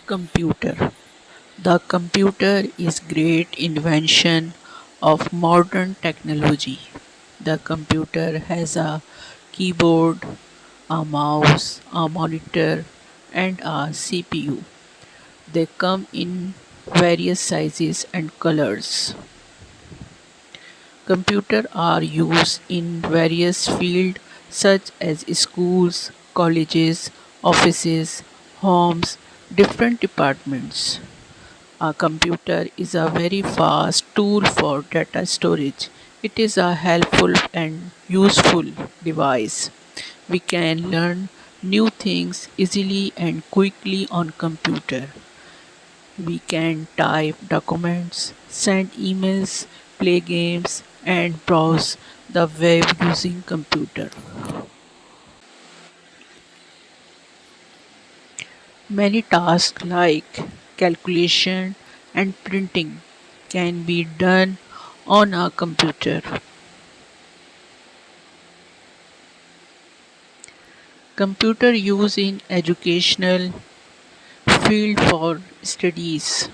Computer. The computer is great invention of modern technology. The computer has a keyboard, a mouse, a monitor, and a CPU. They come in various sizes and colors. Computers are used in various fields such as schools, colleges, offices, homes, different departments. A computer is a very fast tool for data storage. It is a helpful and useful device. We can learn new things easily and quickly on computer. We can type documents, send emails, play games and browse the web using computer. Many tasks like calculation and printing can be done on a computer. Computer use in educational field for studies.